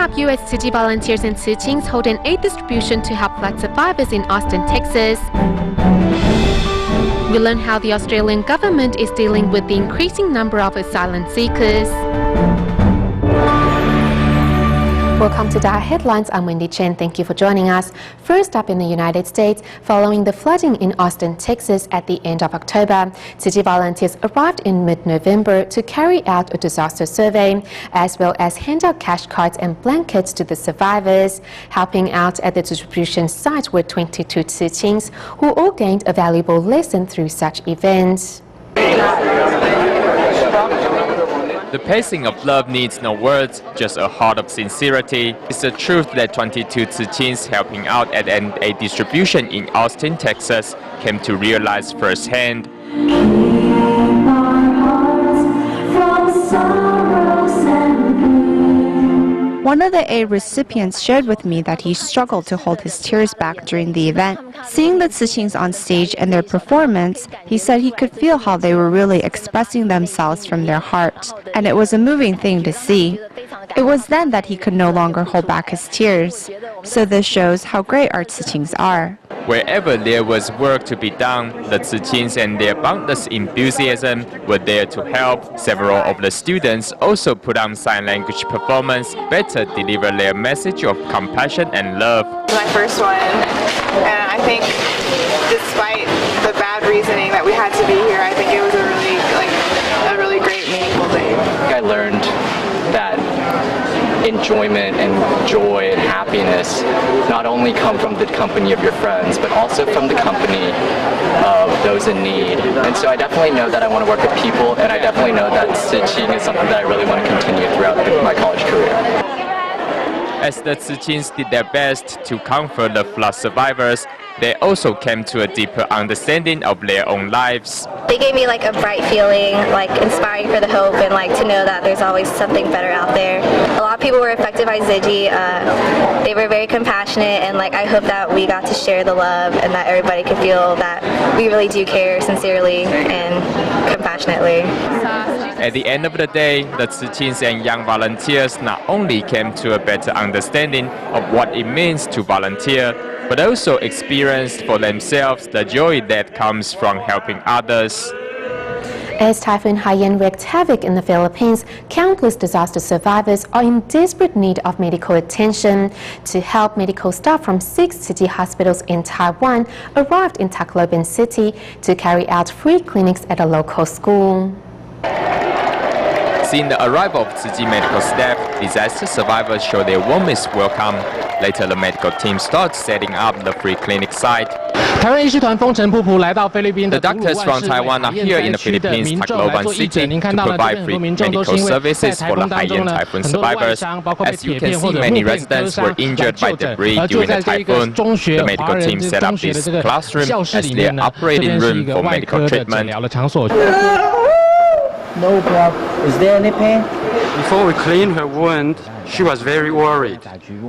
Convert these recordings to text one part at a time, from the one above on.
up, U.S. Tzu volunteers and Tzu hold an aid distribution to help flood survivors in Austin, Texas. We learn how the Australian government is dealing with the increasing number of asylum seekers. Welcome to DaAi Headlines. I'm Wendy Chen. Thank you for joining us. First up in the United States, following the flooding in Austin, Texas at the end of October, Tzu volunteers arrived in mid-November to carry out a disaster survey, as well as hand out cash cards and blankets to the survivors. Helping out at the distribution site were 22 Tzu who all gained a valuable lesson through such events. The passing of love needs no words, just a heart of sincerity. It's the truth that 22 Tzu helping out at an aid distribution in Austin, Texas, came to realize firsthand. One of the aid recipients shared with me that he struggled to hold his tears back during the event. Seeing the Tzu on stage and their performance, he said he could feel how they were really expressing themselves from their hearts, and it was a moving thing to see. It was then that he could no longer hold back his tears. So this shows how great our Tzu are. Wherever there was work to be done, the Tzu and their boundless enthusiasm were there to help. Several of the students also put on sign language performance, better deliver their message of compassion and love. My first one, and I think despite the bad reasoning that we had to be here, I think it was a really great, meaningful day. I learned that enjoyment and joy and happiness not only come from the company of your friends, but also from the company of those in need. And so I definitely know that I want to work with people, and I definitely know that Tzu is something that I really want to continue throughout my college career. As the Tzu did their best to comfort the flood survivors, they also came to a deeper understanding of their own lives. They gave me a bright feeling, inspiring for the hope, and to know that there's always something better out there. A lot of people were affected by Tzu. They were very compassionate, and I hope that we got to share the love and that everybody could feel that we really do care sincerely and compassionately. At the end of the day, the Tzu and young volunteers not only came to a better understanding of what it means to volunteer, but also experienced for themselves the joy that comes from helping others. As Typhoon Haiyan wreaked havoc in the Philippines, countless disaster survivors are in desperate need of medical attention. To help, medical staff from 6 city hospitals in Taiwan arrived in Tacloban City to carry out free clinics at a local school. Seeing the arrival of Tzu medical staff, disaster survivors show their warmest welcome. Later, the medical team starts setting up the free clinic site. The doctors from Taiwan are here in the Philippines, Tacloban City, to provide free medical services for the Haiyan typhoon survivors. As you can see, many residents were injured by debris during the typhoon. The medical team set up this classroom as their operating room for medical treatment. No problem. Is there any pain? Before we cleaned her wound, she was very worried.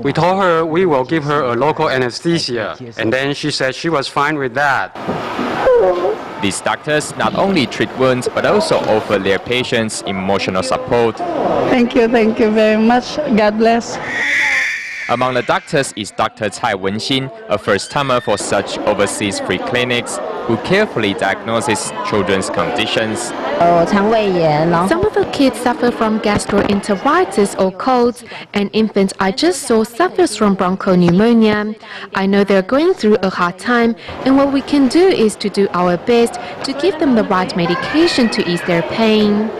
We told her we will give her a local anesthesia, and then she said she was fine with that. These doctors not only treat wounds, but also offer their patients emotional support. Thank you very much. God bless. Among the doctors is Dr. Cai Wenxin, a first-timer for such overseas free clinics, who carefully diagnoses children's conditions. Some of the kids suffer from gastroenteritis or colds, and infants I just saw suffers from bronchopneumonia. I know they're going through a hard time, and what we can do is to do our best to give them the right medication to ease their pain.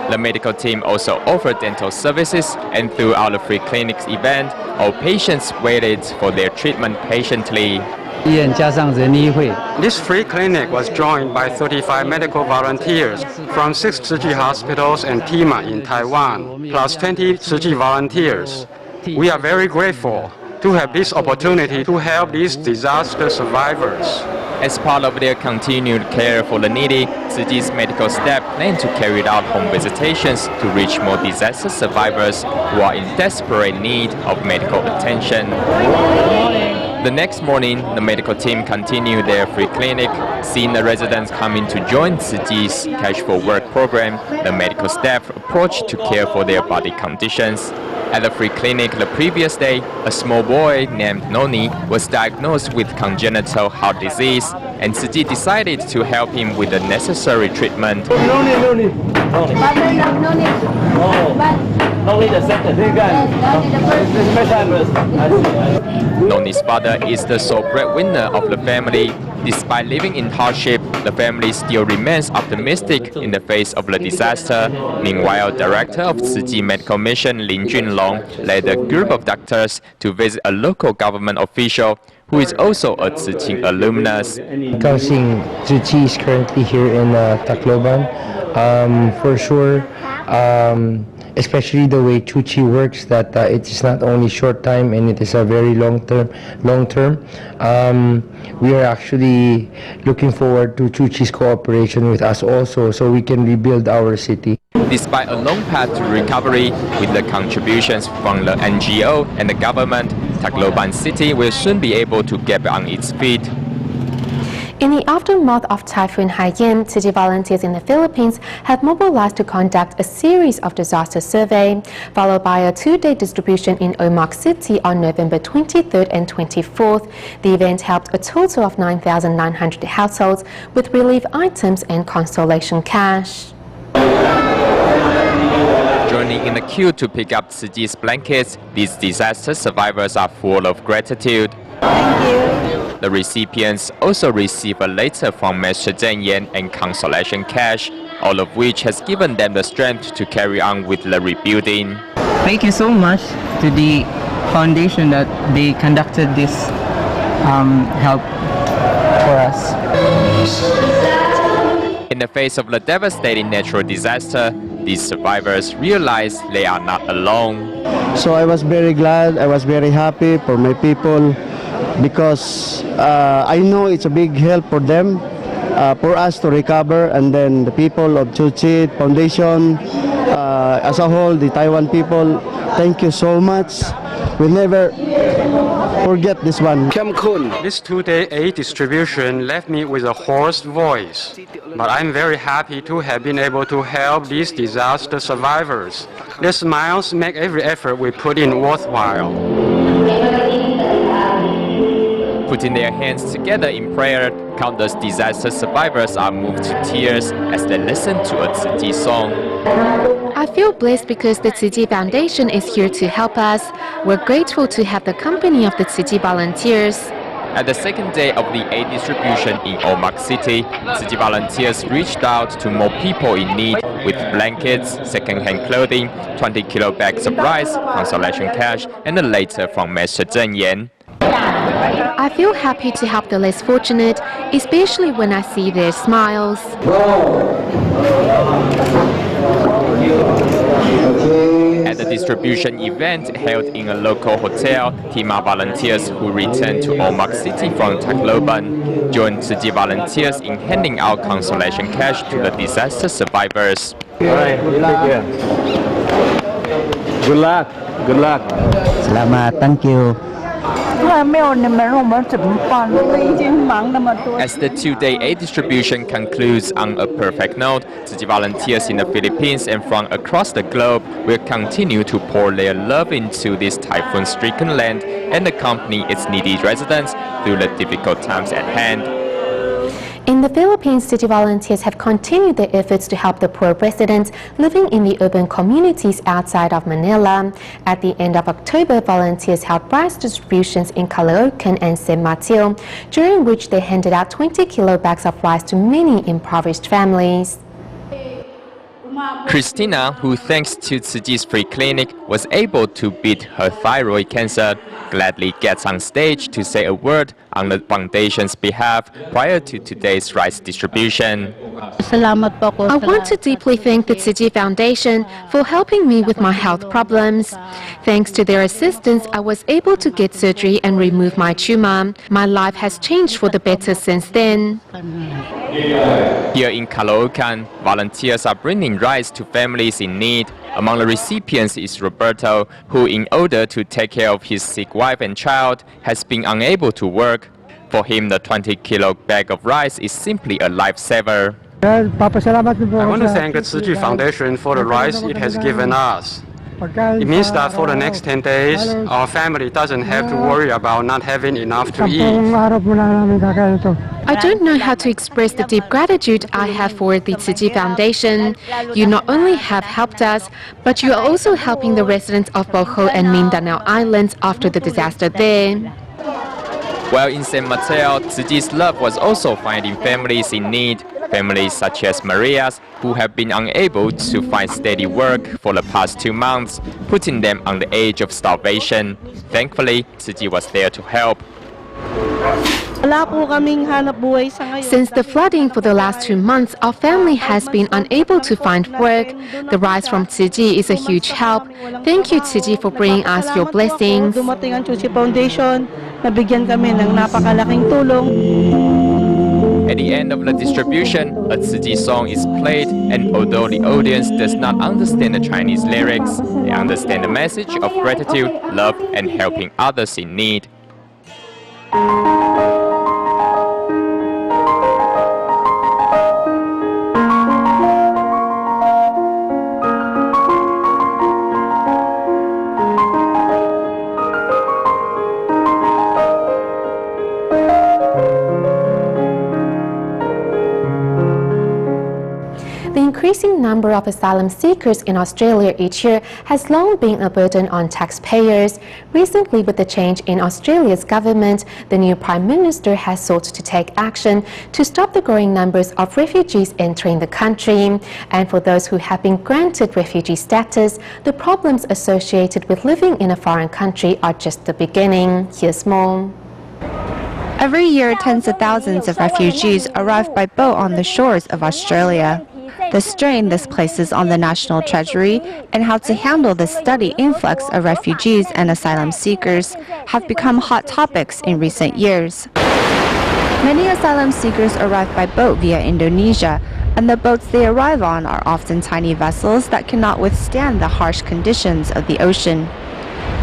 The medical team also offered dental services, and throughout the free clinics event, all patients waited for their treatment patiently. This free clinic was joined by 35 medical volunteers from 6 Tzu hospitals and TIMA in Taiwan, plus 20 Tzu volunteers. We are very grateful to have this opportunity to help these disaster survivors. As part of their continued care for the needy, Tzu's medical staff plan to carry out home visitations to reach more disaster survivors who are in desperate need of medical attention. The next morning, the medical team continued their free clinic. Seeing the residents coming to join Tzu's Cash for Work program, the medical staff approached to care for their body conditions. At the free clinic the previous day, a small boy named Noni was diagnosed with congenital heart disease, and Tzu Chi decided to help him with the necessary treatment. Noni's father is the sole breadwinner of the family. Despite living in hardship, the family still remains optimistic in the face of the disaster. Meanwhile, Director of Tzu Chi Medical Mission Lin Junlong led a group of doctors to visit a local government official who is also a Tzu Chi alumnus. Kausing Tzu Chi is currently here in Tacloban. For sure, especially the way Tzu Chi works, that it is not only short time and it is a very long term. We are actually looking forward to Tzu Chi's cooperation with us also, so we can rebuild our city. Despite a long path to recovery, with the contributions from the NGO and the government, Tacloban City will soon be able to get on its feet. In the aftermath of Typhoon Haiyan, Tzu Chi volunteers in the Philippines have mobilized to conduct a series of disaster survey, followed by a 2-day distribution in Omak City on November 23rd and 24th. The event helped a total of 9,900 households with relief items and consolation cash. Joining in the queue to pick up Tzu Chi's blankets, these disaster survivors are full of gratitude. Thank you. The recipients also receive a letter from Master Zheng Yan and consolation cash, all of which has given them the strength to carry on with the rebuilding. Thank you so much to the foundation that they conducted this help for us. In the face of the devastating natural disaster, these survivors realize they are not alone. So I was very glad, I was very happy for my people, because I know it's a big help for them, for us to recover, and then the people of Tzu Chi Foundation, as a whole, the Taiwan people, thank you so much. We'll never forget this one. This 2-day aid distribution left me with a hoarse voice, but I'm very happy to have been able to help these disaster survivors. Their smiles make every effort we put in worthwhile. Putting their hands together in prayer, countless disaster survivors are moved to tears as they listen to a Tzu Chi song. I feel blessed because the Tzu Chi Foundation is here to help us. We're grateful to have the company of the Tzu Chi volunteers. At the second day of the aid distribution in Omak City, Tzu Chi volunteers reached out to more people in need with blankets, second-hand clothing, 20-kilo bags of rice, consolation cash, and a letter from Master Zheng Yan. I feel happy to help the less fortunate, especially when I see their smiles. At the distribution event held in a local hotel, Tima volunteers who returned to Omak City from Tacloban joined Tzu Chi volunteers in handing out consolation cash to the disaster survivors. All right, good luck. Good luck. Salamat, thank you. As the 2-day aid distribution concludes on a perfect note, Tzu Chi volunteers in the Philippines and from across the globe will continue to pour their love into this typhoon-stricken land and accompany its needy residents through the difficult times at hand. In the Philippines, Tzu Chi volunteers have continued their efforts to help the poor residents living in the urban communities outside of Manila. At the end of October, volunteers held rice distributions in Caloocan and San Mateo, during which they handed out 20-kilo bags of rice to many impoverished families. Christina, who thanks to Tzu Chi's free clinic was able to beat her thyroid cancer, gladly gets on stage to say a word on the foundation's behalf prior to today's rice distribution. I want to deeply thank the Tzu Chi Foundation for helping me with my health problems. Thanks to their assistance, I was able to get surgery and remove my tumor. My life has changed for the better since then. Here in Caloocan, volunteers are bringing rice to families in need. Among the recipients is Roberto, who in order to take care of his sick wife and child, has been unable to work. For him, the 20-kilo bag of rice is simply a lifesaver. I want to thank the Tzu Chi Foundation for the rice it has given us. It means that for the next 10 days, our family doesn't have to worry about not having enough to eat. I don't know how to express the deep gratitude I have for the Tzu Chi Foundation. You not only have helped us, but you are also helping the residents of Bohol and Mindanao Islands after the disaster there. While in San Mateo, Tzu Chi's love was also finding families in need, families such as Maria's, who have been unable to find steady work for the past 2 months, putting them on the edge of starvation. Thankfully, Tzu Chi was there to help. Since the flooding for the last 2 months, our family has been unable to find work. The rise from Tzu Chi is a huge help. Thank you, Tzu Chi, for bringing us your blessings. At the end of the distribution, a Tzu Chi song is played, and although the audience does not understand the Chinese lyrics, they understand the message of gratitude, love, and helping others in need. The increasing number of asylum seekers in Australia each year has long been a burden on taxpayers. Recently, with the change in Australia's government, the new Prime Minister has sought to take action to stop the growing numbers of refugees entering the country. And for those who have been granted refugee status, the problems associated with living in a foreign country are just the beginning. Here's more. Every year, tens of thousands of refugees arrive by boat on the shores of Australia. The strain this places on the national treasury and how to handle the steady influx of refugees and asylum seekers have become hot topics in recent years. Many asylum seekers arrive by boat via Indonesia, and the boats they arrive on are often tiny vessels that cannot withstand the harsh conditions of the ocean.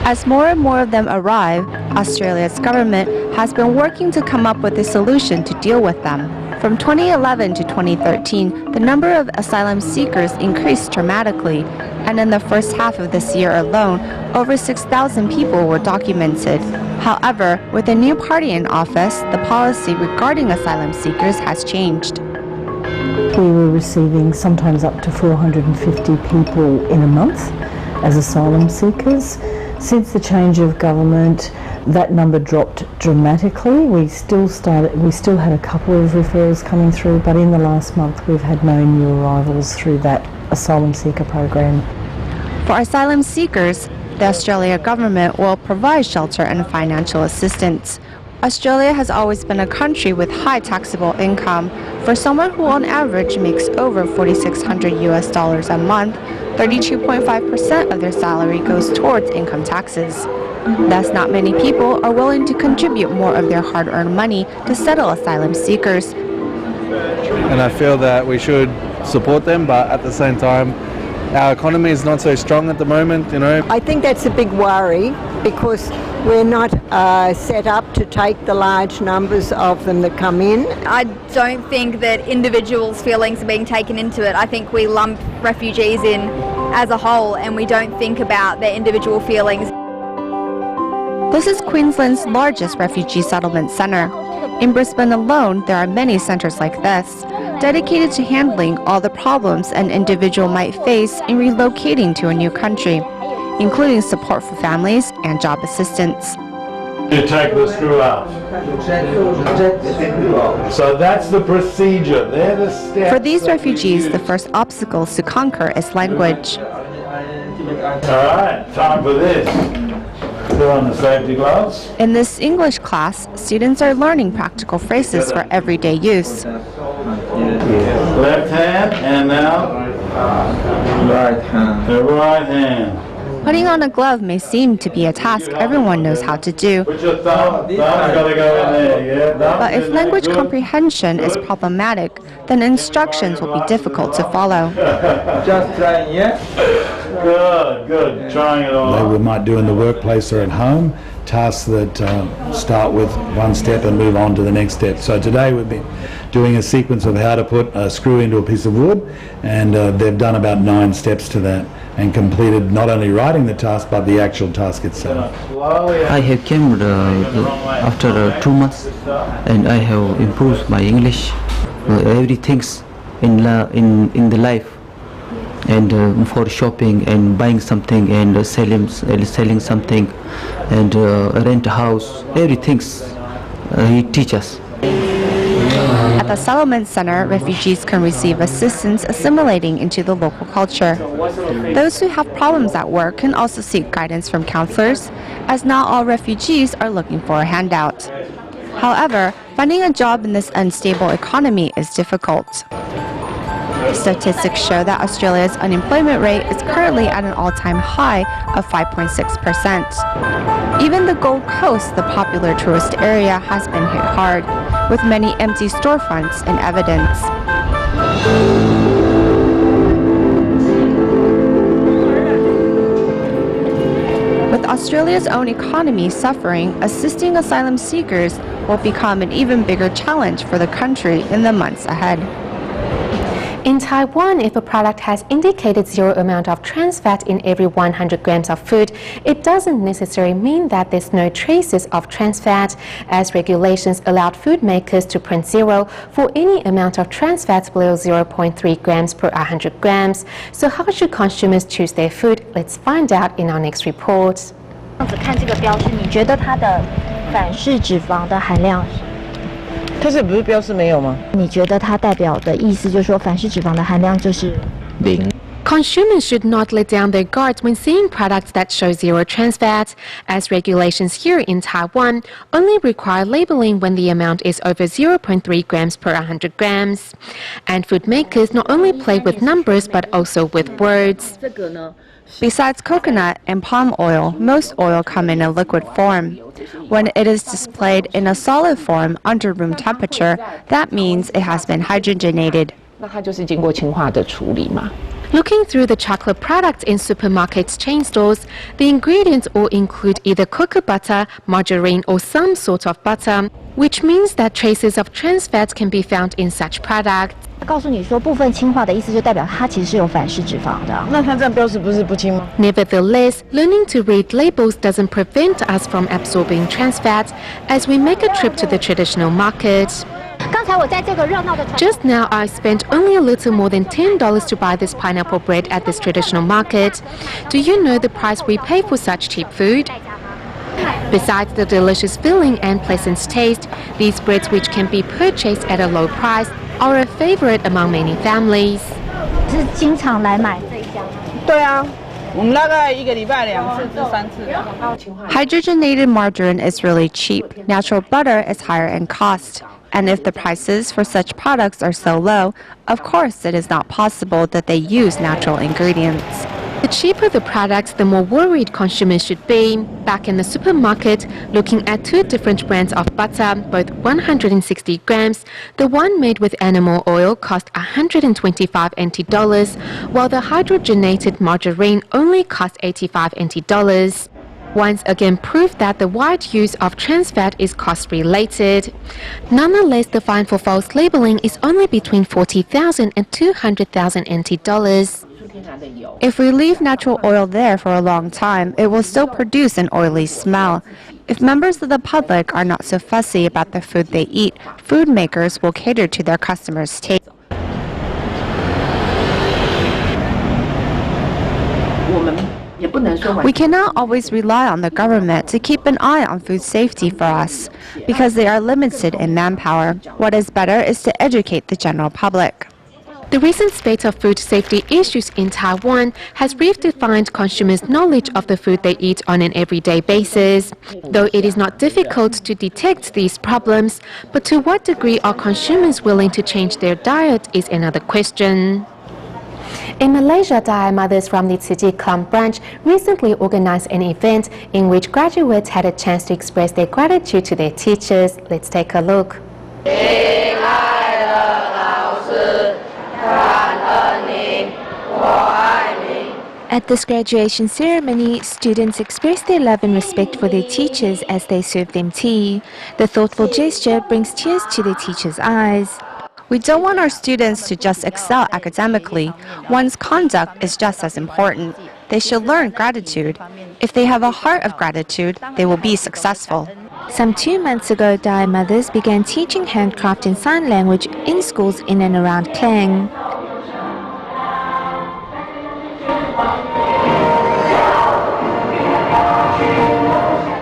As more and more of them arrive, Australia's government has been working to come up with a solution to deal with them. From 2011 to 2013, the number of asylum seekers increased dramatically, and in the first half of this year alone, over 6,000 people were documented. However, with a new party in office, the policy regarding asylum seekers has changed. We were receiving sometimes up to 450 people in a month as asylum seekers. Since the change of government, that number dropped dramatically. We still had a couple of referrals coming through, but in the last month we've had no new arrivals through that asylum seeker program. For asylum seekers, the Australian government will provide shelter and financial assistance. Australia has always been a country with high taxable income. For someone who on average makes over $4,600 a month, 32.5% of their salary goes towards income taxes. Thus, not many people are willing to contribute more of their hard-earned money to settle asylum seekers. And I feel that we should support them, but at the same time, our economy is not so strong at the moment, you know. I think that's a big worry because we're not set up to take the large numbers of them that come in. I don't think that individuals' feelings are being taken into it. I think we lump refugees in as a whole and we don't think about their individual feelings. This is Queensland's largest refugee settlement centre. In Brisbane alone, there are many centres like this, dedicated to handling all the problems an individual might face in relocating to a new country, including support for families and job assistance. You take the screw out. So that's the procedure. They're the steps. For these refugees, the first obstacles to conquer is language. All right, time for this. Put on the safety gloves. In this English class, students are learning practical phrases for everyday use. Left hand, and now right hand. The right hand. Putting on a glove may seem to be a task everyone knows how to do. Put your thumb's gotta go in there, yeah? But if language comprehension is problematic, then instructions will be difficult to follow. Just trying, yeah? Good. Trying it all. We might do in the workplace or at home, tasks that start with one step and move on to the next step. So today we've been doing a sequence of how to put a screw into a piece of wood, and they've done about 9 steps to that and completed not only writing the task but the actual task itself. I have came after 2 months, and I have improved my English. Everything in the life, and for shopping and buying something and selling something and rent a house, everything he teaches. At the Settlement Center, refugees can receive assistance assimilating into the local culture. Those who have problems at work can also seek guidance from counselors, as not all refugees are looking for a handout. However, finding a job in this unstable economy is difficult. Statistics show that Australia's unemployment rate is currently at an all-time high of 5.6%. Even the Gold Coast, the popular tourist area, has been hit hard, with many empty storefronts in evidence. With Australia's own economy suffering, assisting asylum seekers will become an even bigger challenge for the country in the months ahead. In Taiwan, if a product has indicated 0 amount of trans fat in every 100 grams of food, it doesn't necessarily mean that there's no traces of trans fat, as regulations allowed food makers to print 0 for any amount of trans fats below 0.3 grams per 100 grams. So how should consumers choose their food? Let's find out in our next report. 看这个标示，你觉得它的反式脂肪的含量？它这不是标示没有吗？你觉得它代表的意思就是说反式脂肪的含量就是0。 Consumers should not let down their guards when seeing products that show 0 trans fat, as regulations here in Taiwan only require labeling when the amount is over 0.3 grams per 100 grams. And food makers not only play with numbers but also with words. Besides coconut and palm oil, most oil come in a liquid form. When it is displayed in a solid form under room temperature, that means it has been hydrogenated. 那它就是经过氢化的处理嘛。 Looking through the chocolate products in supermarkets chain stores, the ingredients all include either cocoa butter, margarine or some sort of butter, which means that traces of trans fat can be found in such products. 告诉你说部分氢化的意思就代表它其实是有反式脂肪的。那它这样标示不是不清吗？ Nevertheless, learning to read labels doesn't prevent us from absorbing trans fat as we make a trip to the traditional market. Just now, I spent only a little more than $10 to buy this pineapple bread at this traditional market. Do you know the price we pay for such cheap food? Besides the delicious filling and pleasant taste, these breads, which can be purchased at a low price, are a favorite among many families. 是经常来买这一家。对啊，我们大概1个礼拜2次至3次。 Hydrogenated margarine is really cheap. Natural butter is higher in cost. And if the prices for such products are so low, of course it is not possible that they use natural ingredients. The cheaper the products, the more worried consumers should be. Back in the supermarket, looking at 2 different brands of butter, both 160 grams, the one made with animal oil cost $125 NT, while the hydrogenated margarine only cost $85 NT. Once again proved that the wide use of trans fat is cost-related. Nonetheless, the fine for false labeling is only between $40,000 and $200,000 NT. If we leave natural oil there for a long time, it will still produce an oily smell. If members of the public are not so fussy about the food they eat, food makers will cater to their customers' taste. We cannot always rely on the government to keep an eye on food safety for us, because they are limited in manpower. What is better is to educate the general public. The recent spate of food safety issues in Taiwan has redefined consumers' knowledge of the food they eat on an everyday basis. Though it is not difficult to detect these problems, but to what degree are consumers willing to change their diet is another question. In Malaysia, DaAi mothers from the Tzu Chi Klum branch recently organized an event in which graduates had a chance to express their gratitude to their teachers. Let's take a look. At this graduation ceremony, students expressed their love and respect for their teachers as they served them tea. The thoughtful gesture brings tears to their teachers' eyes. We don't want our students to just excel academically. One's conduct is just as important. They should learn gratitude. If they have a heart of gratitude, they will be successful. Some 2 months ago, DaAi mothers began teaching handcraft and sign language in schools in and around Klang.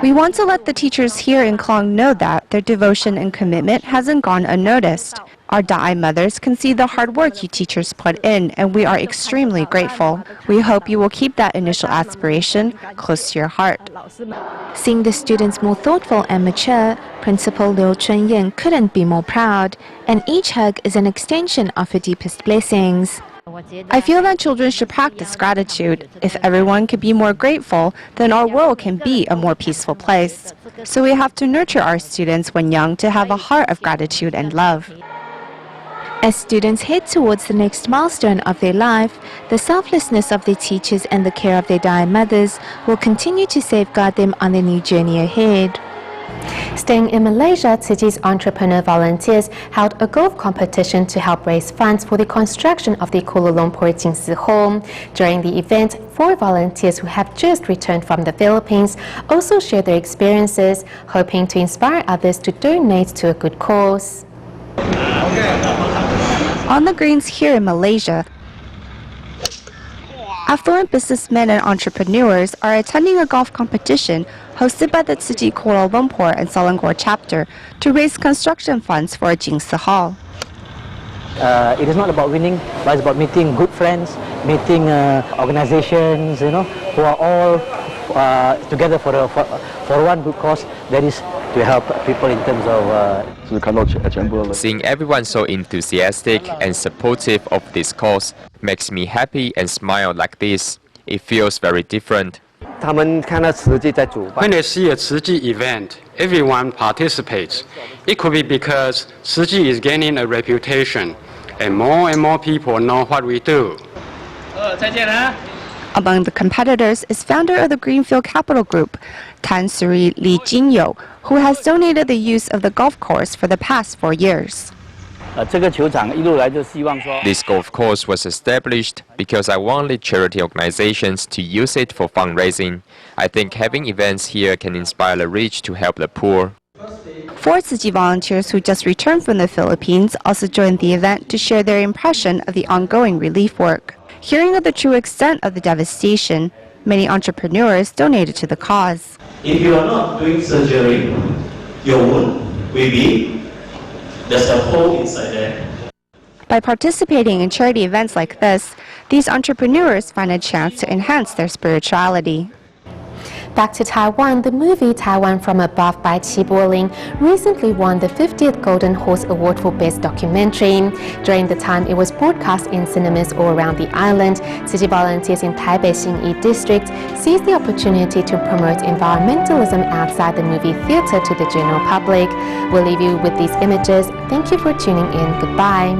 We want to let the teachers here in Klang know that their devotion and commitment hasn't gone unnoticed. Our DaAi mothers can see the hard work you teachers put in, and we are extremely grateful. We hope you will keep that initial aspiration close to your heart. Seeing the students more thoughtful and mature, Principal Liu Chunyan couldn't be more proud, and each hug is an extension of her deepest blessings. I feel that children should practice gratitude. If everyone could be more grateful, then our world can be a more peaceful place. So we have to nurture our students when young to have a heart of gratitude and love. As students head towards the next milestone of their life, the selflessness of their teachers and the care of their DaAi mothers will continue to safeguard them on their new journey ahead. Staying in Malaysia, Tzu Chi's entrepreneur volunteers held a golf competition to help raise funds for the construction of the Kuala Lumpur Jingsi Hall. During the event, 4 volunteers who have just returned from the Philippines also shared their experiences, hoping to inspire others to donate to a good cause. On the greens here in Malaysia, affluent businessmen and entrepreneurs are attending a golf competition hosted by the Tzu Chi Kuala Lumpur and Selangor chapter to raise construction funds for a Jingsi Hall. It is not about winning, but it's about meeting good friends, meeting organizations, who are all together for one good cause, that is to help people in terms of... Seeing everyone so enthusiastic and supportive of this cause makes me happy and smile like this. It feels very different. When they see a Tzu Chi event, everyone participates. It could be because Tzu Chi is gaining a reputation, and more people know what we do. Among the competitors is founder of the Greenfield Capital Group, Tan Suri Li Jinyo, who has donated the use of the golf course for the past 4 years. This golf course was established because I wanted charity organizations to use it for fundraising. I think having events here can inspire the rich to help the poor. 4 Tzu Chi volunteers who just returned from the Philippines also joined the event to share their impression of the ongoing relief work. Hearing of the true extent of the devastation, many entrepreneurs donated to the cause. If you are not doing surgery, your wound will be, there's a hole inside there. By participating in charity events like this, these entrepreneurs find a chance to enhance their spirituality. Back to Taiwan, the movie Taiwan from Above by Chi Bo-ling recently won the 50th Golden Horse Award for Best Documentary. During the time it was broadcast in cinemas all around the island, Tzu Chi volunteers in Taipei Xinyi District seized the opportunity to promote environmentalism outside the movie theatre to the general public. We'll leave you with these images. Thank you for tuning in. Goodbye.